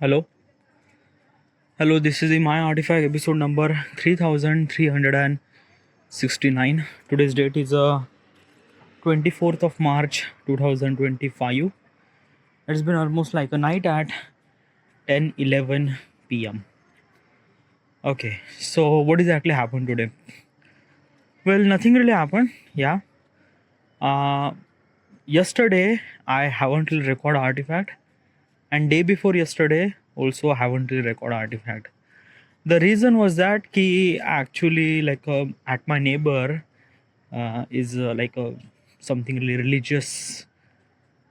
Hello. Hello, this is the My Artifact episode number 3369. Today's date is 24th of March 2025. It's been almost like a night at 10:11 p.m. Okay, so what exactly happened today? Well, nothing really happened. Yeah. Uh, Yesterday, I haven't really recorded Artifact, and day before yesterday, also I haven't really recorded Artifact. The reason was that ki actually at my neighbor is like a something really religious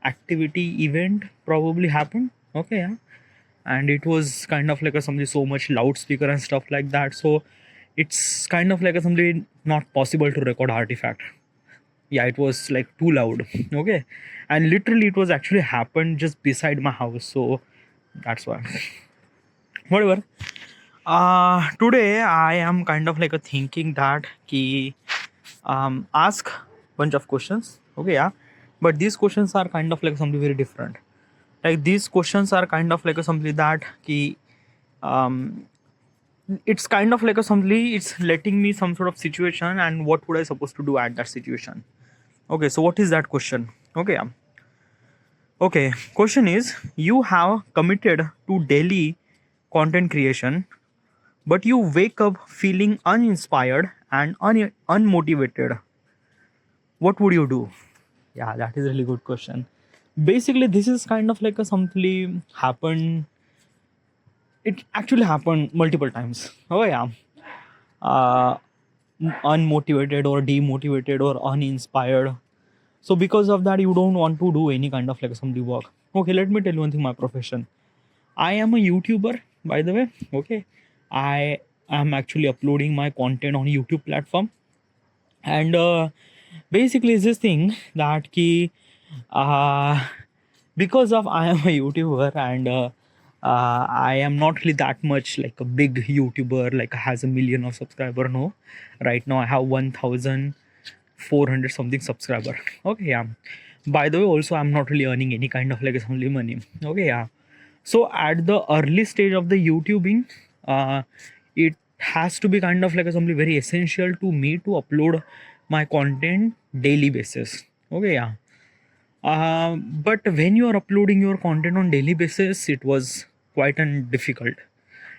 activity event probably happened. Okay, yeah, and it was kind of like a something so much loudspeaker and stuff like that. So it's kind of like a something not possible to record Artifact. Yeah, it was like too loud. Okay, and literally it was actually happened just beside my house. So that's why. Whatever. Today I am kind of like a thinking that ki ask bunch of questions. Okay, yeah, but these questions are kind of like something very different. Like these questions are kind of like a something that ki um it's kind of like a something, it's letting me some sort of situation and what would I supposed to do at that situation. Okay, so what is that question? Okay, yeah. Okay, question is, you have committed to daily content creation, but you wake up feeling uninspired and unmotivated. What would you do? Yeah, that is a really good question. Basically, this is kind of like a something happened. It actually happened multiple times. Oh yeah, uh, unmotivated or demotivated or uninspired. So because of that, you don't want to do any kind of like somebody work. Okay, let me tell you one thing. My profession. I am a YouTuber, by the way. Okay, I am actually uploading my content on YouTube platform, and basically it's this thing that ki uh, because of I am a YouTuber and I am not really that much like a big YouTuber like has a million of subscriber. No, right now I have 1,400 something subscriber. Okay, yeah. By the way, also I'm not really earning any kind of like only money. Okay, yeah. So at the early stage of the YouTubing, it has to be kind of like a something very essential to me to upload my content daily basis. Okay, yeah. But when you are uploading your content on daily basis, it was quite difficult.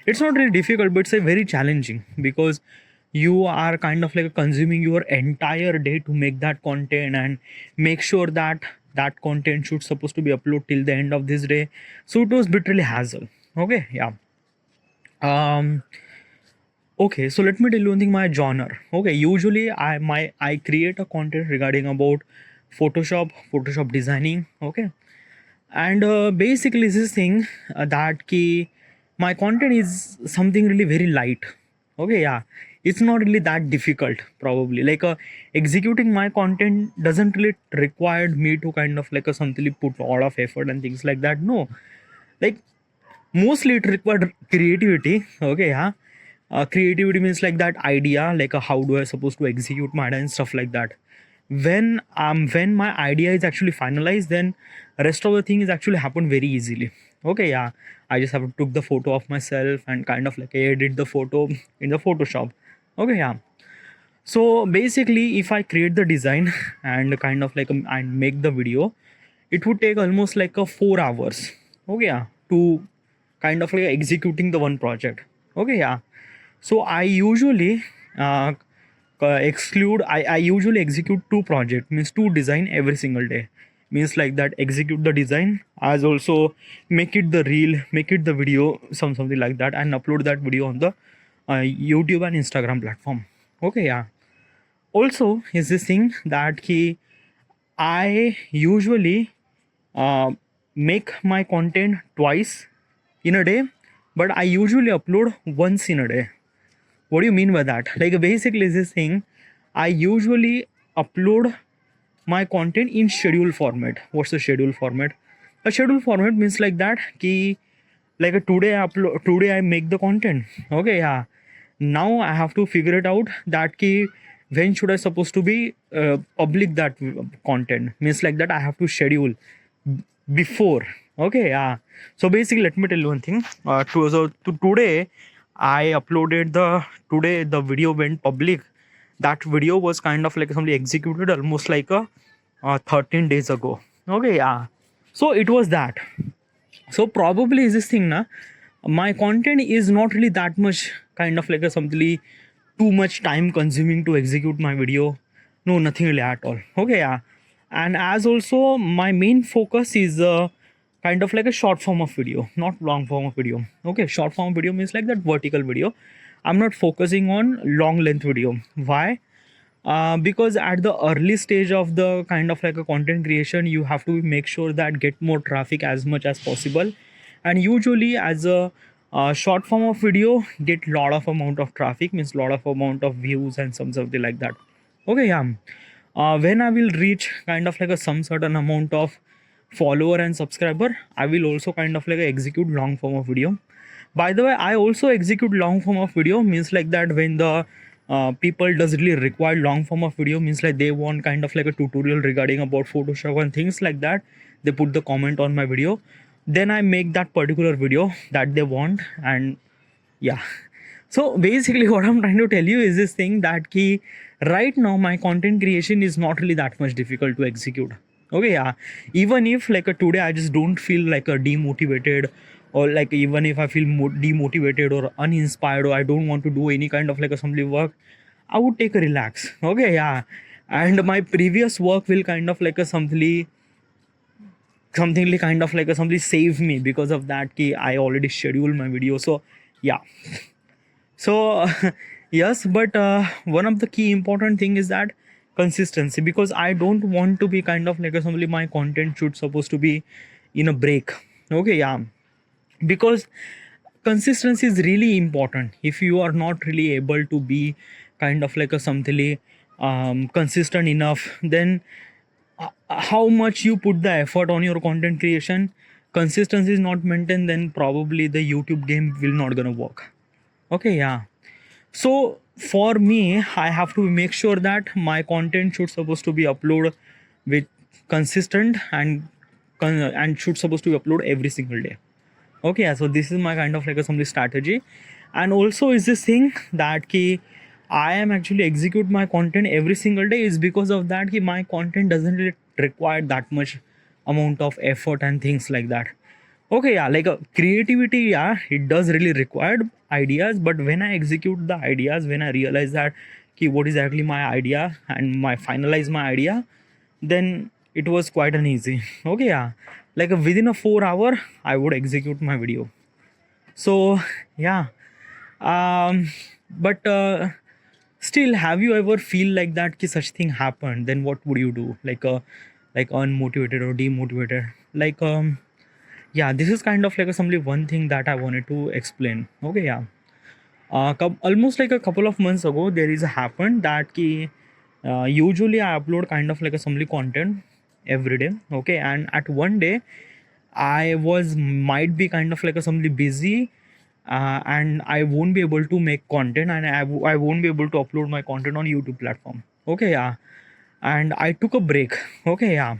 It's not really difficult, but it's a very challenging because you are kind of like consuming your entire day to make that content and make sure that that content should supposed to be uploaded till the end of this day. So it was literally hassle. Okay, yeah. Um, Okay, so let me tell you one thing. My genre. Okay, usually I create a content regarding about Photoshop designing. Okay, and basically this thing that ki my content is something really very light. Okay, yeah, it's not really that difficult. Probably like executing my content doesn't really require me to kind of like a something put a lot of effort and things like that. No, like mostly it required creativity. Okay, yeah. Creativity means like that idea like how do I supposed to execute my idea and stuff like that. When my idea is actually finalized, then rest of the thing is actually happen very easily. Okay, yeah, I just have to took the photo of myself and kind of like edit the photo in the Photoshop. Okay, yeah. So basically if I create the design and kind of like and make the video, it would take almost like a 4 hours. Okay, yeah, to kind of like executing the one project. Okay, yeah. So I usually I usually execute two project, means two design every single day, means like that execute the design as also make it the reel, make it the video, something like that, and upload that video on the YouTube and Instagram platform. Okay, yeah. Also is this thing that ki I usually uh, make my content twice in a day, but I usually upload once in a day. What do you mean by that? Like basically this thing, I usually upload my content in schedule format. What's the schedule format? A schedule format means like that ki like a today I make the content. Okay, yeah. Now I have to figure it out that ki when should I supposed to be public that content, means like that I have to schedule before. Okay, yeah. So basically, let me tell you one thing. Today, I uploaded today the video went public. That video was kind of like somebody executed almost like a 13 days ago. Okay, yeah. So it was that. So probably is this thing na, my content is not really that much kind of like a something too much time consuming to execute my video. No, nothing really at all. Okay, yeah. And as also my main focus is kind of like a short form of video, not long form of video. Okay, short form video means like that vertical video. I'm not focusing on long length video. Why? Because at the early stage of the kind of like a content creation, you have to make sure that get more traffic as much as possible. And usually as a short form of video get lot of amount of traffic, means lot of amount of views and something like that. Okay, yeah. When I will reach kind of like a some certain amount of follower and subscriber, I will also kind of like execute long form of video. By the way, I also execute long form of video, means like that when the people does really require long form of video, means like they want kind of like a tutorial regarding about Photoshop and things like that, they put the comment on my video, then I make that particular video that they want. And yeah, so basically what I'm trying to tell you is this thing that key right now my content creation is not really that much difficult to execute. Okay, yeah. Even if like a today I just don't feel like a demotivated, or like even if I feel demotivated or uninspired, or I don't want to do any kind of like assembly work, I would take a relax. Okay, yeah. And my previous work will kind of like a something like kind of like a something save me because of that key I already scheduled my video. So yeah. So yes, but one of the key important thing is that consistency, because I don't want to be kind of like a somebody my content should supposed to be in a break. Okay, yeah. Because consistency is really important. If you are not really able to be kind of like a something consistent enough, then how much you put the effort on your content creation, consistency is not maintained, then probably the YouTube game will not gonna work. Okay, yeah. So for me, I have to make sure that my content should supposed to be uploaded with consistent and should supposed to be uploaded every single day. Okay, yeah, so this is my kind of like a something strategy. And also is this thing that ki I am actually execute my content every single day is because of that ki my content doesn't really require that much amount of effort and things like that. Okay, yeah, like creativity, yeah, it does really require ideas, but when I execute the ideas, when I realize that ki what is actually my idea and my finalize my idea, then it was quite an easy. Okay, yeah, like within a 4 hour I would execute my video. So yeah. But still, have you ever feel like that ki such thing happened, then what would you do, like unmotivated or demotivated, like yeah, this is kind of like a simply one thing that I wanted to explain. Okay, yeah. Almost like a couple of months ago, there is a happened that ki usually I upload kind of like a assembly content every day. Okay, and at one day I was might be kind of like a somebody busy, and I won't be able to make content, and I won't be able to upload my content on YouTube platform. Okay, yeah. And I took a break. Okay, yeah.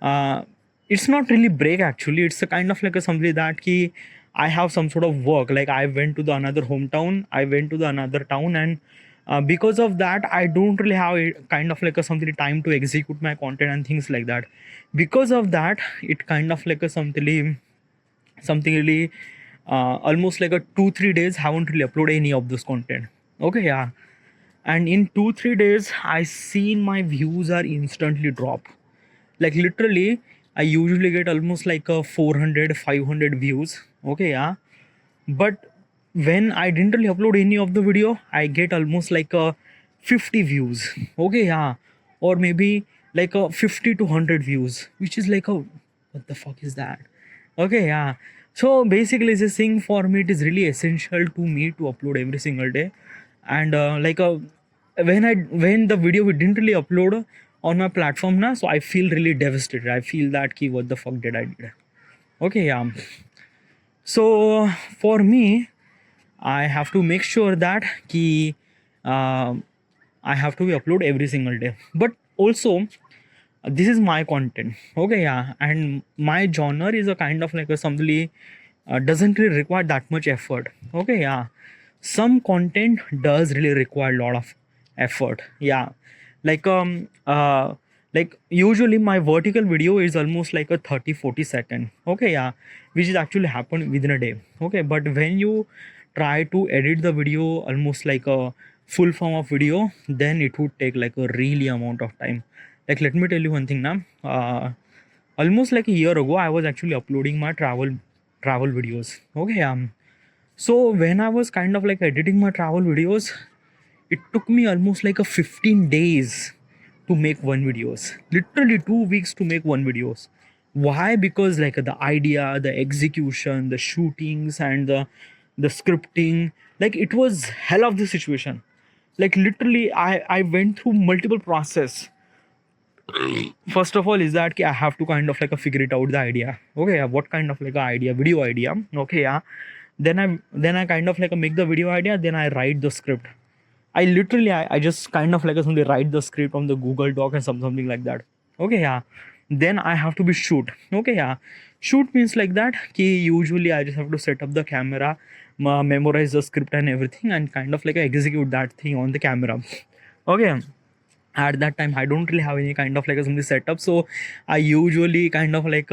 uh, it's not really break actually, it's a kind of like a something that ki I have some sort of work, like I went to the another hometown, I went to the another town, and because of that I don't really have kind of like a something time to execute my content and things like that. Because of that, it kind of like a something really almost like a 2-3 days haven't really uploaded any of this content. Okay, yeah. And in 2-3 days I seen my views are instantly drop. Like literally I usually get almost like a 400-500 views. Okay, yeah. But when I didn't really upload any of the video, I get almost like a 50 views. Okay, yeah. Or maybe like a 50 to 100 views, which is like a what the fuck is that? Okay, yeah. So basically this thing for me, it is really essential to me to upload every single day. And when the video we didn't really upload on my platform now, so I feel really devastated. I feel that ki what the fuck did I do? Okay, yeah. So for me, I have to make sure that ki I have to be upload every single day. But also this is my content. Okay, yeah, and my genre is a kind of like a something doesn't really require that much effort. Okay, yeah, some content does really require a lot of effort. Yeah, like like usually my vertical video is almost like a 30-40 second. Okay, yeah, which is actually happen within a day. Okay, but when you try to edit the video almost like a full form of video, then it would take like a really amount of time. Like, let me tell you one thing now. Almost like a year ago, I was actually uploading my travel videos. Okay, so when I was kind of like editing my travel videos, it took me almost like a 15 days to make one videos. Literally 2 weeks to make one videos. Why? Because like the idea, the execution, the shootings, and the scripting, like it was hell of the situation. Like literally, I went through multiple process. First of all is that I have to kind of like figure it out the idea. Okay, yeah, what kind of like a idea, video idea. Okay, yeah, then I kind of like make the video idea, then I write the script. I literally I just kind of like simply write the script on the Google Doc and something like that. Okay, yeah, then I have to be shoot. Okay, yeah, shoot means like that ki usually I just have to set up the camera, memorize the script and everything, and kind of like execute that thing on the camera. Okay, at that time I don't really have any kind of like a something setup, so I usually kind of like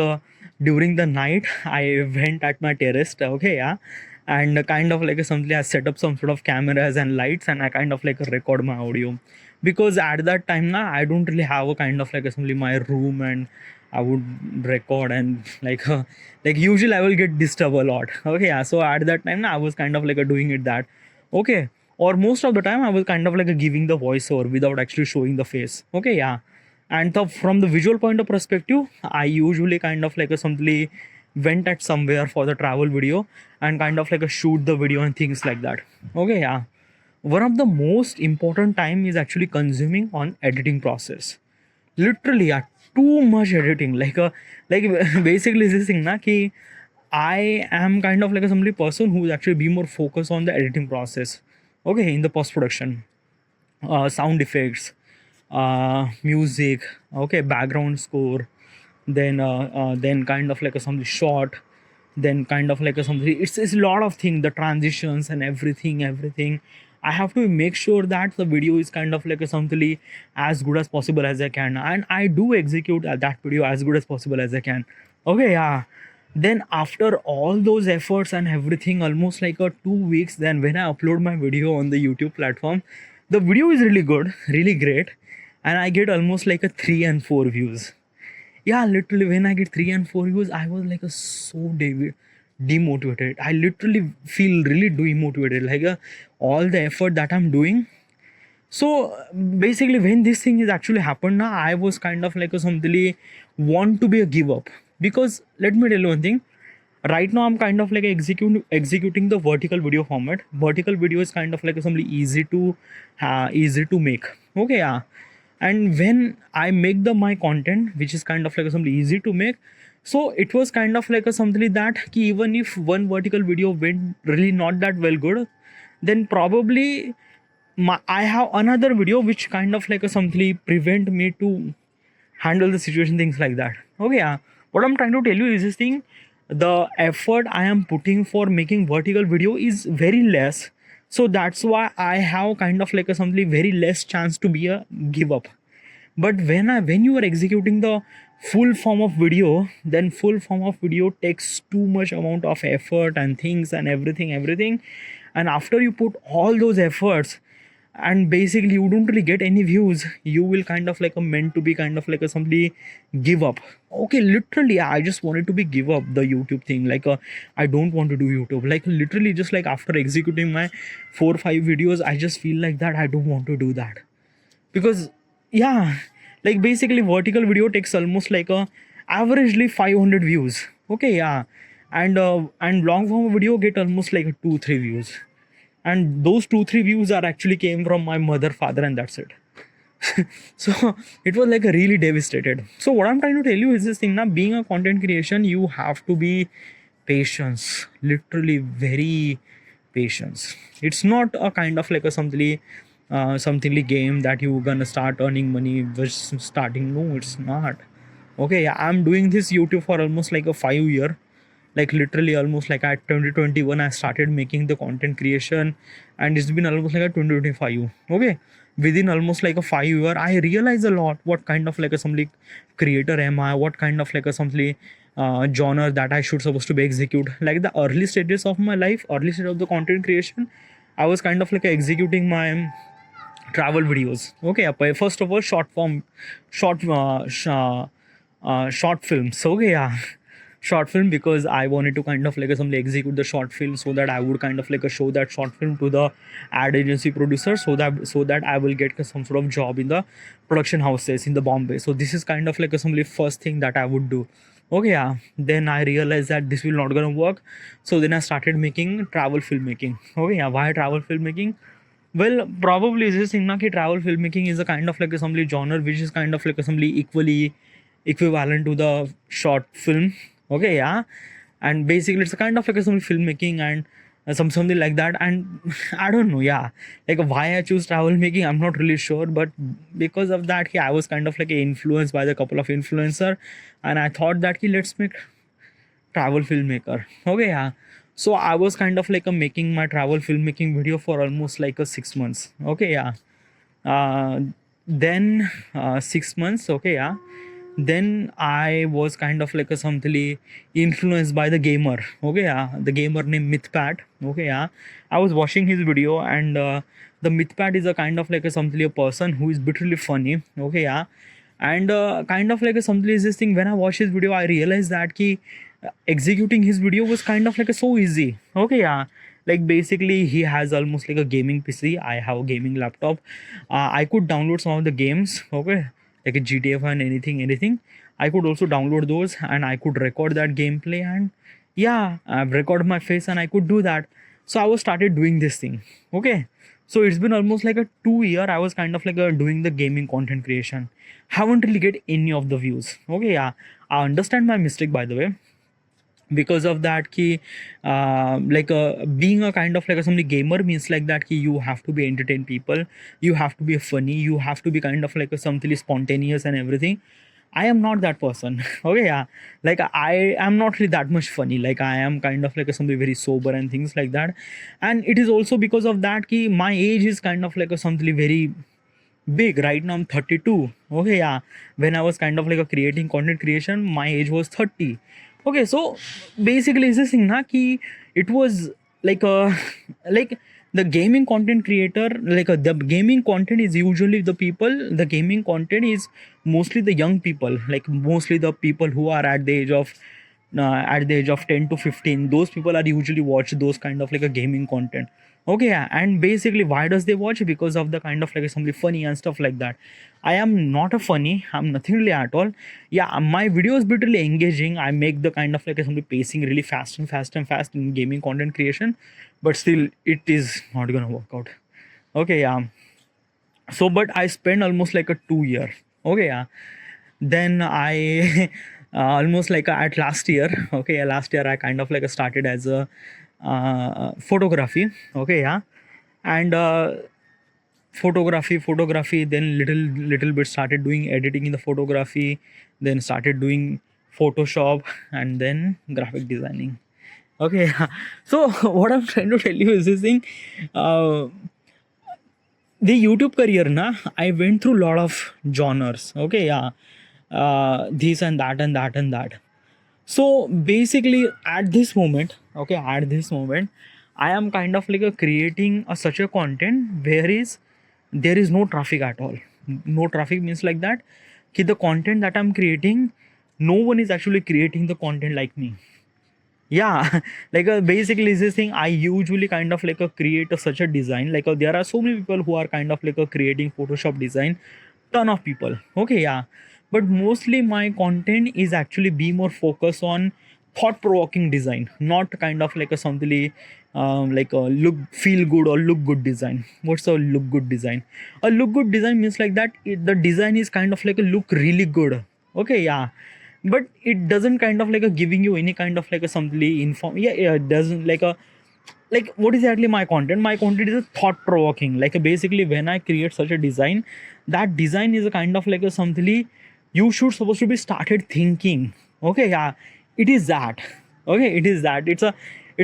during the night I went at my terrace. Okay, yeah, and kind of like something I set up some sort of cameras and lights, and I kind of like record my audio, because at that time now I don't really have a kind of like assembly my room, and I would record and like usually I will get disturbed a lot. Okay, yeah, so at that time now I was kind of like doing it that. Okay, or most of the time I was kind of like giving the voiceover without actually showing the face. Okay, yeah, and from the visual point of perspective, I usually kind of like simply went at somewhere for the travel video and kind of like shoot the video and things like that. Okay, yeah, one of the most important time is actually consuming on editing process. Literally, yeah, too much editing, like basically this thing na ki I am kind of like a somebody person who is actually be more focused on the editing process. Okay, in the post production, sound effects, music, okay, background score, then kind of like a something short, then kind of like a something. It's a lot of things, the transitions and everything. I have to make sure that the video is kind of like a something as good as possible as I can, and I do execute that video as good as possible as I can. Okay, yeah, then after all those efforts and everything, almost like a 2 weeks, then when I upload my video on the YouTube platform, the video is really good, really great, and I get almost like a 3 and 4 views. Yeah, literally when I get 3 and 4 views, I was like a demotivated. I literally feel really demotivated, like all the effort that I'm doing. So basically when this thing is actually happened now, I was kind of like a something want to be a give up, because let me tell you one thing. Right now I'm kind of like executing the vertical video format. Vertical video is kind of like something easy to make. Okay, yeah, and when I make the my content, which is kind of like something easy to make, so it was kind of like a something that ki even if one vertical video went really not that well good, then probably I have another video which kind of like a something prevent me to handle the situation, things like that. Okay, yeah, what I'm trying to tell you is this thing: the effort I am putting for making vertical video is very less, so that's why I have kind of like a something very less chance to be a give up. But when you are executing the full form of video, then full form of video takes too much amount of effort and things and everything, and after you put all those efforts and basically you don't really get any views, you will kind of like a meant to be kind of like a somebody give up. Okay, literally I just wanted to be give up the YouTube thing, I don't want to do YouTube, like literally just like after executing my 4 or 5 videos, I just feel like that I don't want to do that, because yeah, like basically vertical video takes almost like a averagely 500 views. Okay, yeah, and long form video get almost like a 2-3 views, and those 2-3 views are actually came from my mother, father, and that's it. So it was like a really devastated. So what I'm trying to tell you is this thing now: being a content creation, you have to be patience, literally very patience. It's not a kind of like a something something like game that you gonna start earning money just starting. No, it's not. Okay, yeah, I'm doing this YouTube for almost like a 5 year, like literally almost like at 2021 I started making the content creation, and it's been almost like a 2025. Okay, within almost like a 5 year I realize a lot what kind of like a something creator am I, what kind of like a something genre that I should supposed to be execute. Like the early stages of my life, early stage of the content creation, I was kind of like executing my travel videos. Okay, first of all, short form, short films. Okay, yeah, short film, because I wanted to kind of like something execute the short film so that I would kind of like show that short film to the ad agency producer, so that I will get some sort of job in the production houses in the Bombay. So this is kind of like a some first thing that I would do. Okay, yeah. Then I realized that this will not gonna work. So then I started making travel filmmaking. Okay, yeah. Why travel filmmaking? Well, probably this thing na ki travel filmmaking is a kind of like a some genre which is kind of like a some equally equivalent to the short film. Okay, yeah. And basically it's a kind of like a some filmmaking and something like that. And I don't know, yeah, like why I choose travel making, I'm not really sure, but because of that, yeah, I was kind of like influenced by the couple of influencer, and I thought that let's make travel filmmaker. Okay, yeah. So I was kind of like making my travel filmmaking video for almost like a 6 months. Okay, yeah. uh, then 6 months. Okay, yeah. Then I was kind of like a something influenced by the gamer. Okay, yeah, the gamer named Mythpat. Okay, yeah. I was watching his video, and the Mythpat is a kind of like a something a person who is bitterly funny. Okay, yeah. And kind of like a something is this thing, when I watched his video I realized that executing his video was kind of like a so easy. Okay, yeah. Like basically he has almost like a gaming PC, I have a gaming laptop. I could download some of the games. Okay, like a GTA and anything. I could also download those, and I could record that gameplay, and yeah, I've recorded my face and I could do that. So I was started doing this thing. Okay, so it's been almost like a 2 year I was kind of like doing the gaming content creation. Haven't really get any of the views. Okay, yeah. I understand my mistake, by the way. Because of that being a kind of like a somebody gamer means like that you have to be entertain people, you have to be funny, you have to be kind of like a something spontaneous and everything. I am not that person. Okay, yeah. Like I am not really that much funny. Like I am kind of like a somebody very sober and things like that. And it is also because of that my age is kind of like a something very big. Right now I'm 32. Okay, yeah. When I was kind of like a creating content creation, my age was 30. Okay, so basically is this thing na ki it was like a like the gaming content creator, like the gaming content is usually the gaming content is mostly the young people, like mostly the people who are at the age of 10 to 15. Those people are usually watch those kind of like a gaming content. Okay, yeah. And basically why does they watch? Because of the kind of like something funny and stuff like that. I am not a funny, I'm nothing really at all. Yeah, my videos bit really engaging. I make the kind of like something pacing really fast in gaming content creation, but still it is not gonna work out. Okay, yeah. So but I spent almost like a 2 year. Okay, yeah. Then I almost like at last year. Okay, last year I kind of like started as a photography. Okay, yeah. And photography, then little bit started doing editing in the photography, then started doing Photoshop, and then graphic designing. Okay, yeah. So what I'm trying to tell you is this thing. uh, the YouTube career na, I went through a lot of genres. Okay, yeah. This and that and that and that. So basically at this moment, okay, at this moment I am kind of like creating such a content where is there is no traffic at all. No traffic means like that the content that I'm creating, no one is actually creating the content like me. Yeah. Like basically is this thing, I usually kind of like create such a design, like there are so many people who are kind of like creating Photoshop design, ton of people. Okay, yeah. But mostly my content is actually be more focused on thought-provoking design, not kind of like a something like a look feel good or look good design. What's a look good design? A look good design means like that the design is kind of like a look really good. Okay, yeah. But it doesn't kind of like a giving you any kind of like a something inform. Yeah, yeah, it doesn't like a like what is exactly my content? My content is a thought provoking, like basically when I create such a design, that design is a kind of like a something you should supposed to be started thinking. Okay, yeah, it is that. Okay, it is that. It's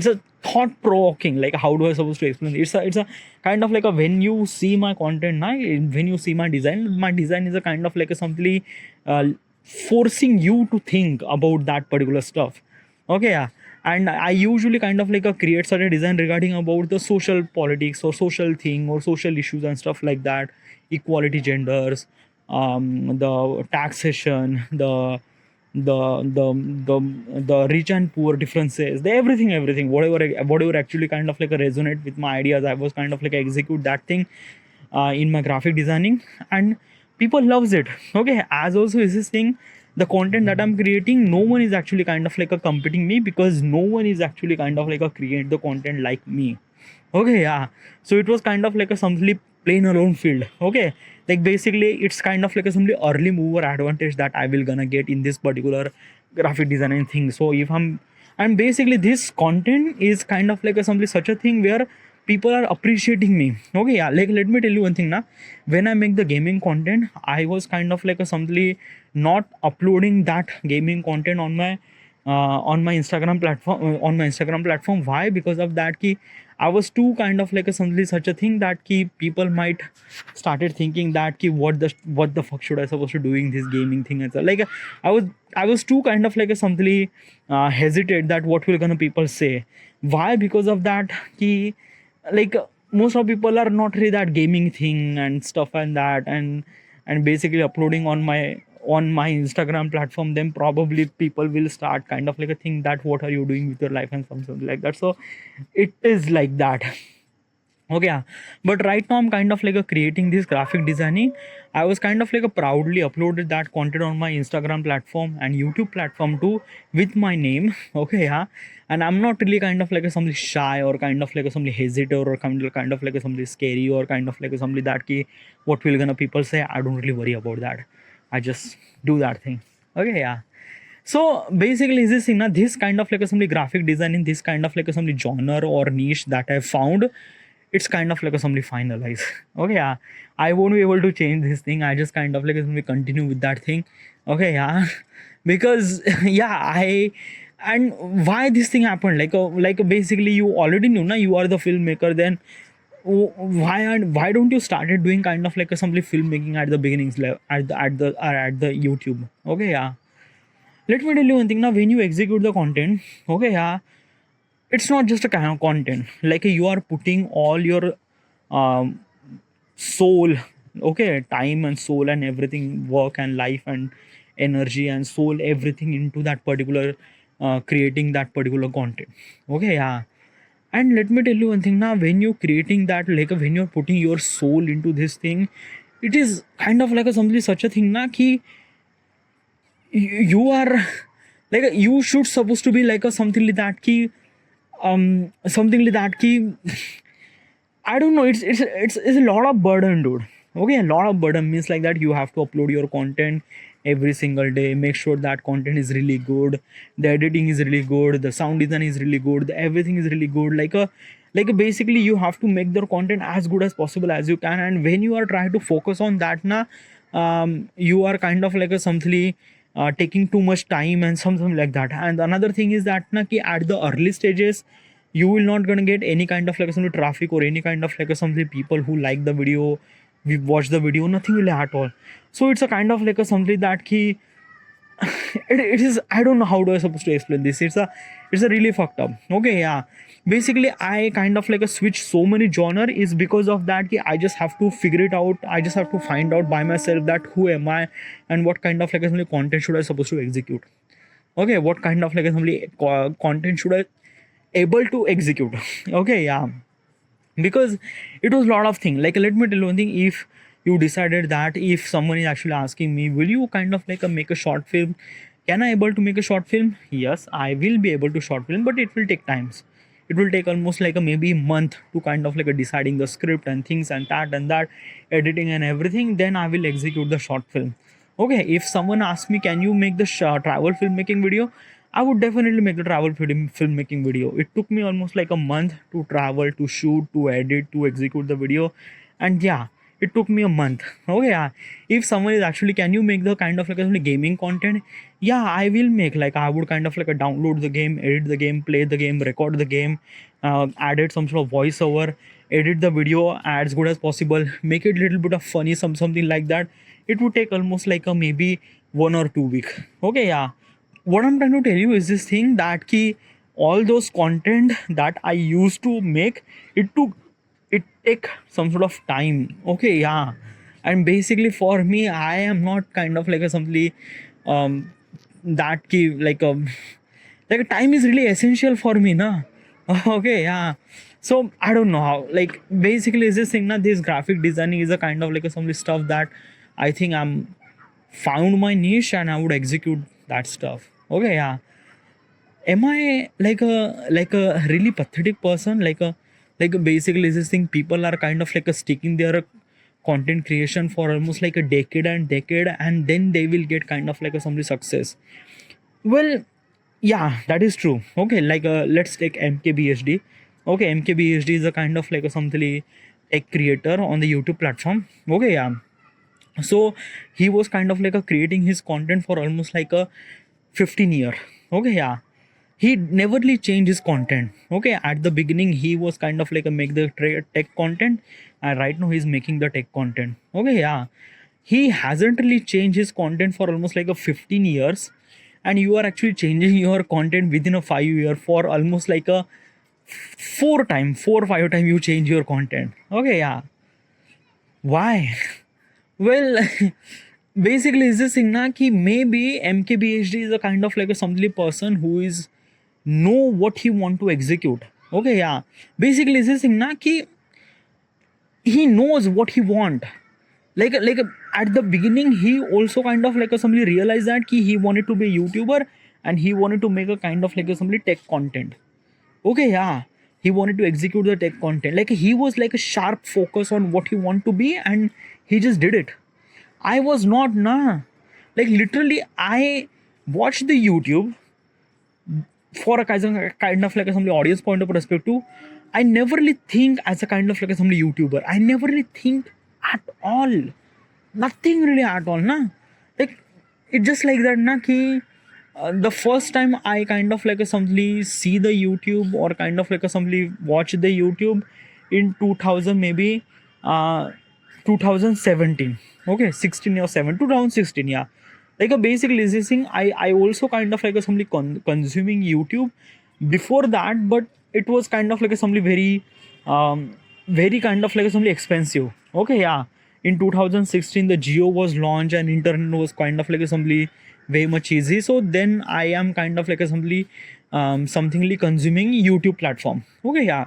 a thought provoking, like how do I supposed to explain? It's a kind of like a, when you see my content now, when you see my design is a kind of like a something uh, forcing you to think about that particular stuff. Okay, yeah. And I usually kind of like a create such a design regarding about the social politics or social thing or social issues and stuff like that, equality, genders, the taxation, the rich and poor differences, the everything, whatever actually kind of like a resonate with my ideas, I was kind of like execute that thing in my graphic designing, and people loves it. Okay, as also is this thing, the content that I'm creating, no one is actually kind of like a competing me, because no one is actually kind of like a create the content like me. Okay, yeah. So it was kind of like a something plain alone field. Okay, like basically it's kind of like a something early mover advantage that I will gonna get in this particular graphic designing thing. So if I'm, and basically this content is kind of like a something such a thing where people are appreciating me. Okay, yeah, like let me tell you one thing now. When I make the gaming content, I was kind of like a simply not uploading that gaming content on my Instagram platform. Why? Because of that key, I was too kind of like a something such a thing that key people might started thinking that key what the fuck should I supposed to doing this gaming thing and so, like I was too kind of like a something hesitate that what will gonna people say. Why? Because of that key, like most of people are not really that gaming thing and stuff and that, and basically uploading on my Instagram platform, then probably people will start kind of like a thing that what are you doing with your life and something like that. So it is like that. Okay, yeah. But right now I'm kind of like a creating this graphic designing. I was kind of like a proudly uploaded that content on my Instagram platform and YouTube platform too, with my name. Okay, yeah. And I'm not really kind of like a something shy or kind of like a something hesitant or kind of like a something scary or kind of like a something that key what will gonna people say. I don't really worry about that. I just do that thing. Okay, yeah. So basically, is this thing now? This kind of like a something graphic design in this kind of like a something genre or niche that I found, it's kind of like a something finalized. Okay, yeah. I won't be able to change this thing. I just kind of like we continue with that thing. Okay, yeah. Because yeah, and why this thing happened? Like basically, you already knew now you are the filmmaker. Then why don't you started doing kind of like a something filmmaking at the beginnings at the YouTube? Okay, yeah. Let me tell you one thing now. When you execute the content, okay, yeah, it's not just a kind of content. Like you are putting all your um, soul, okay, time and soul and everything, work and life and energy and soul, everything into that particular creating that particular content. Okay, yeah. And let me tell you one thing now. When you're creating that, like when you're putting your soul into this thing, it is kind of like a something such a thing na ki you are like you should supposed to be like a something like that ki something like that ki I don't know, it's a lot of burden, dude. Okay, a lot of burden means like that you have to upload your content every single day, make sure that content is really good, the editing is really good, the sound design is really good, the everything is really good, basically you have to make the content as good as possible as you can. And when you are trying to focus on that na, you are kind of like a something taking too much time and something like that. And another thing is that na ki at the early stages you will not gonna get any kind of like some traffic or any kind of like a something people who like the video, we watch the video, nothing will at all. So it's a kind of like a something that key it is, I don't know how do I supposed to explain this. It's a really fucked up. Okay, yeah. Basically I kind of like a switch so many genre is because of that ki I just have to figure it out. I just have to find out by myself that who am I and what kind of like a something content should I supposed to execute. Okay, what kind of like a something content should I able to execute. Okay, yeah. Because it was a lot of things. Like let me tell you one thing. If you decided that if someone is actually asking me, will you kind of like make a short film, can I able to make a short film? Yes, I will be able to short film, but it will take times. It will take almost like a maybe month to kind of like a deciding the script and things and that editing and everything, then I will execute the short film. Okay, if someone asks me, can you make the travel filmmaking video, I would definitely make the travel filmmaking video. It took me almost like a month to travel, to shoot, to edit, to execute the video, and yeah, it took me a month. Okay, yeah. If someone is actually, can you make the kind of like a gaming content? Yeah, I will make. Like I would kind of like a download the game, edit the game, play the game, record the game, added some sort of voiceover, edit the video as good as possible, make it a little bit of funny, something like that. It would take almost like a maybe 1 or 2 week. Okay, yeah. What I'm trying to tell you is this thing that ki all those content that I used to make, it take some sort of time. Okay, yeah. And basically for me, I am not kind of like a simply um that ki like time is really essential for me, na. Okay, yeah. So I don't know how. Like basically, is this thing na? This graphic designing is a kind of like a some stuff that I think I'm found my niche and I would execute that stuff. Okay, yeah. Am I like a really pathetic person? Like basically is this thing people are kind of like a sticking their content creation for almost like a decade and then they will get kind of like a some success. Well, yeah, that is true. Okay, like let's take MKBHD. Okay, MKBHD is a kind of like a something tech creator on the YouTube platform. Okay, yeah. So he was kind of like a creating his content for almost like a 15 year. Okay, yeah. He neverly changed his content. Okay, at the beginning he was kind of like a make the tech content, and right now he's making the tech content. Okay, yeah. He hasn't really changed his content for almost like a 15 years, and you are actually changing your content within a 5 year for almost like a 4 or 5 time you change your content. Okay, yeah. Why? Well, basically, is this thing na ki maybe MKBHD is a kind of like a something person who is know what he want to execute. Okay, yeah. Basically, is this thing na ki he knows what he want. Like at the beginning, he also kind of like a somebody realized that ki he wanted to be a YouTuber and he wanted to make a kind of like a somebody tech content. Okay, yeah. He wanted to execute the tech content. Like he was like a sharp focus on what he want to be and he just did it. I was not, nah. Like literally, I watched the YouTube for a kind of like a some audience point of perspective. I never really think as a kind of like a some YouTuber. I never really think at all. Nothing really at all, na. Like it's just like that, na. Ki the first time I kind of like a somebody see the YouTube or kind of like a somebody watch the YouTube in 2000 maybe 2017. Okay, 16 or 7 2016, yeah. Like a basic listening, I also kind of like a somebody consuming YouTube before that, but it was kind of like a somebody very kind of like a somebody expensive. Okay, yeah. In 2016 the Geo was launched and internet was kind of like a somebody very much easy. So then I am kind of like a somebody somethingly consuming YouTube platform. Okay, yeah.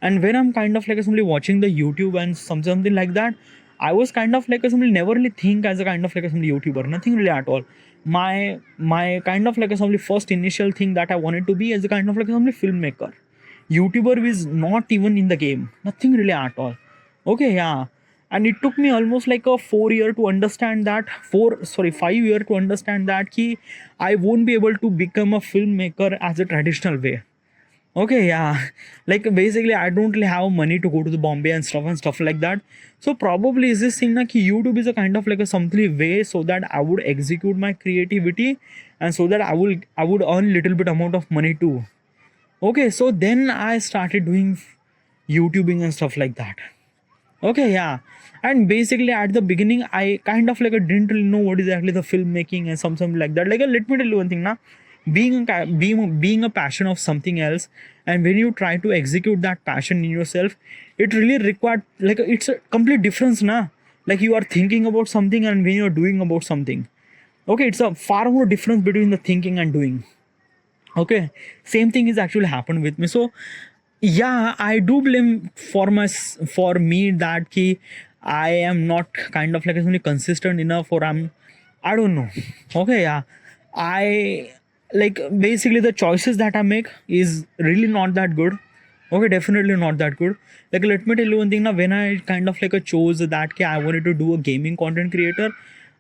And when I'm kind of like a somebody watching the YouTube and something like that, I was kind of like a somebody never really think as a kind of like a somebody YouTuber, nothing really at all. My kind of like a somebody first initial thing that I wanted to be as a kind of like a somebody filmmaker. YouTuber is not even in the game, nothing really at all. Okay, yeah. And it took me almost like a 4 year to understand that 5 year to understand that ki I won't be able to become a filmmaker as a traditional way. Okay, yeah. Like basically, I don't really have money to go to the Bombay and stuff like that. So probably is this thing na ki YouTube is a kind of like a something way so that I would execute my creativity and so that I would earn little bit amount of money too. Okay, so then I started doing YouTubing and stuff like that. Okay, yeah. And basically at the beginning I kind of like didn't really know what is actually the filmmaking and something like that. Like let me tell you one thing now. Being a passion of something else, and when you try to execute that passion in yourself, it really required like it's a complete difference now. Like you are thinking about something and when you're doing about something. Okay, it's a far more difference between the thinking and doing. Okay, same thing is actually happened with me. So yeah, I do blame for me that ki I am not kind of like really consistent enough, or I don't know. Okay, yeah. I like basically the choices that I make is really not that good. Okay, definitely not that good. Like let me tell you one thing now, when I kind of like chose that ki I wanted to do a gaming content creator,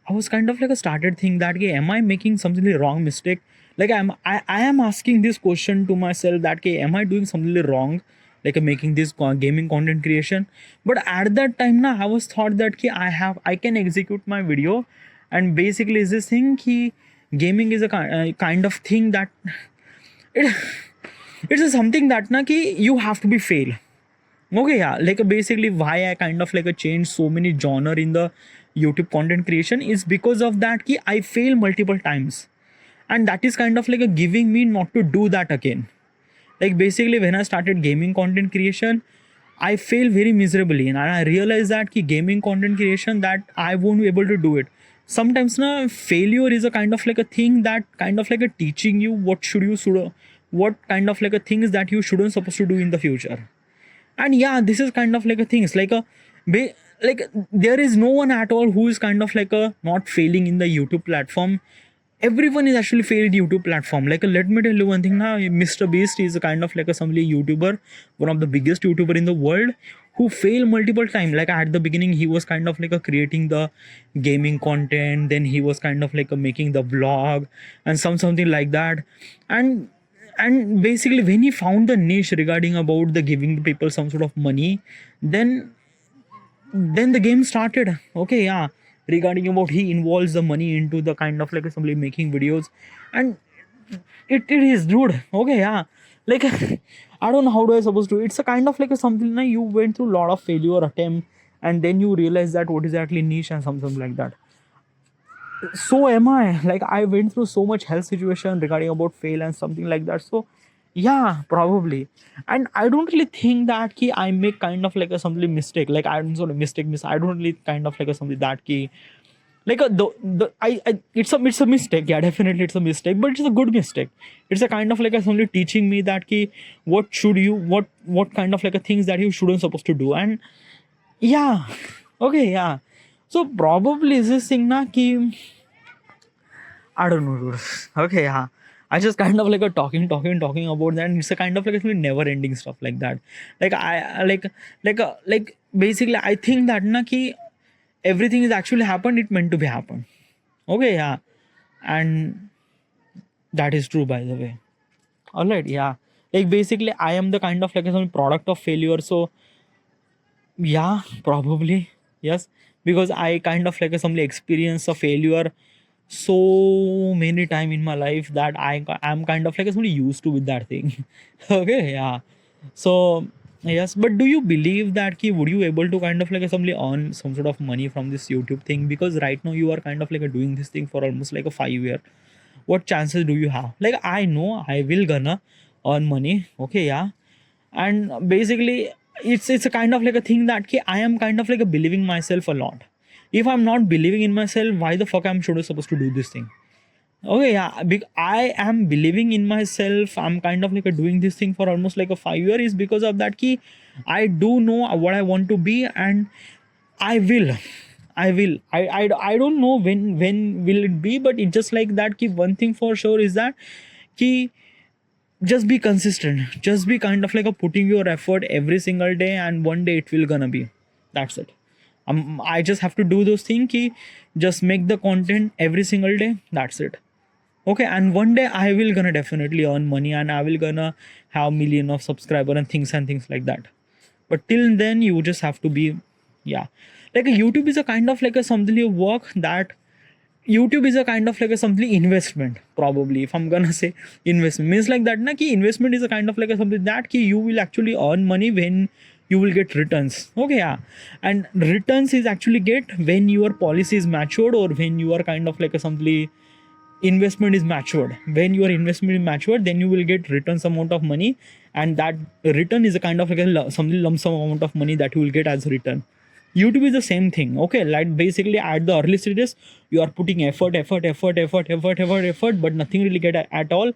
I was kind of like started thinking that ki, am I making something wrong mistake? Like I am asking this question to myself that, okay, am I doing something wrong, like making this gaming content creation? But at that time na, I was thought that ki I can execute my video, and basically is this thing ki gaming is a kind of thing that it, it's a something that na ki you have to be fail. Okay, yeah, like basically why I kind of like a change so many genre in the YouTube content creation is because of that ki I fail multiple times, and that is kind of like a giving me not to do that again. Like basically when I started gaming content creation, I fail very miserably, and I realized that ki gaming content creation that I won't be able to do it. Sometimes na failure is a kind of like a thing that kind of like a teaching you what kind of like a things that you shouldn't supposed to do in the future. And yeah, this is kind of like a thing, it's like a like there is no one at all who is kind of like a not failing in the YouTube platform. Everyone is actually failed YouTube platform. Like let me tell you one thing now, Mr. Beast is a kind of like a somebody YouTuber, one of the biggest YouTuber in the world, who failed multiple times. Like at the beginning he was kind of like a creating the gaming content, then he was kind of like a making the vlog and something like that. And basically when he found the niche regarding about the giving people some sort of money, then the game started. Okay, yeah, regarding about he involves the money into the kind of like somebody making videos, and it is dude. Okay, yeah, like I don't know how do I supposed to, it's a kind of like a something like you went through a lot of failure attempt, and then you realize that what is actually niche and something like that. So am I, like I went through so much health situation regarding about fail and something like that. So yeah, probably. And I don't really think that key I make kind of like a something mistake, like I'm sort of mistake miss, I don't really kind of like a something that key like a the I it's a mistake, yeah, definitely it's a mistake, but it's a good mistake. It's a kind of like a somebody teaching me that key what should you what kind of like a things that you shouldn't supposed to do. And yeah, okay, yeah. So probably is this thing na ki I don't know, dude. Okay, yeah. I just kind of like a talking about that. And it's a kind of like a never-ending stuff like that. Like like basically, I think that na ki everything is actually happened. It meant to be happen. Okay, yeah, and that is true, by the way. All right, yeah. Like basically, I am the kind of like some product of failure. So yeah, probably yes, because I kind of like a somebody experience a failure so many time in my life that I'm kind of like somebody used to with that thing. Okay, yeah. So yes, but do you believe that ki would you able to kind of like somebody earn some sort of money from this YouTube thing? Because right now you are kind of like doing this thing for almost like a 5 year. What chances do you have? Like I know I will gonna earn money. Okay, yeah, and basically it's a kind of like a thing that ki I am kind of like a believing myself a lot. If I'm not believing in myself, why the fuck I'm should supposed to do this thing? Okay, yeah, I am believing in myself. I'm kind of like a doing this thing for almost like a 5 year is because of that key. I do know what I want to be, and I will. I don't know when will it be, but it's just like that key. One thing for sure is that key, just be consistent, just be kind of like a putting your effort every single day, and one day it will gonna be. That's it. I just have to do those things ki just make the content every single day. That's it. Okay, and one day I will gonna definitely earn money, and I will gonna have million of subscriber and things like that. But till then you just have to be, yeah, like a YouTube is a kind of like a something you work that YouTube is a kind of like a something investment. Probably if I'm gonna say investment means like that na ki investment is a kind of like a something that ki you will actually earn money when you will get returns. Okay, yeah, and returns is actually get when your policy is matured, or when you are kind of like a something investment is matured. When your investment is matured, then you will get returns amount of money, and that return is a kind of like a something lump sum amount of money that you will get as return. YouTube is the same thing. Okay, like basically at the early stages, you are putting effort, but nothing really get at all.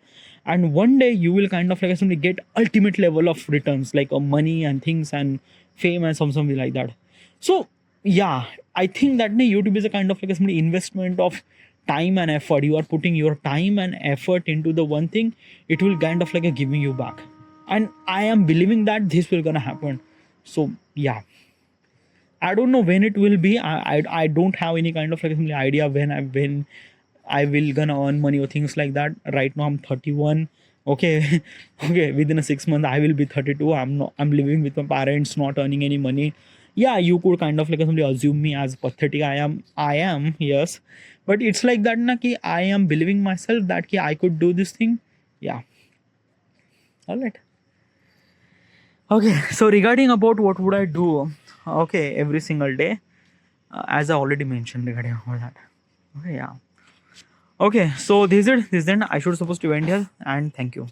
And one day you will kind of like something get ultimate level of returns, like money and things and fame and something like that. So yeah, I think that YouTube is a kind of like a something investment of time and effort. You are putting your time and effort into the one thing, it will kind of like a giving you back. And I am believing that this will gonna happen. So yeah, I don't know when it will be. I don't have any kind of like idea when I will gonna earn money or things like that. Right now I'm 31. Okay. Okay, within a 6 month I will be 32. I'm living with my parents, not earning any money. Yeah, you could kind of like somebody assume me as pathetic. I am, yes. But it's like that na ki I am believing myself that ki I could do this thing. Yeah. All right. Okay, so regarding about what would I do, okay, every single day, as I already mentioned regarding all that. Okay, yeah. Okay, so this is it. This is it. I should supposed to end here, and thank you.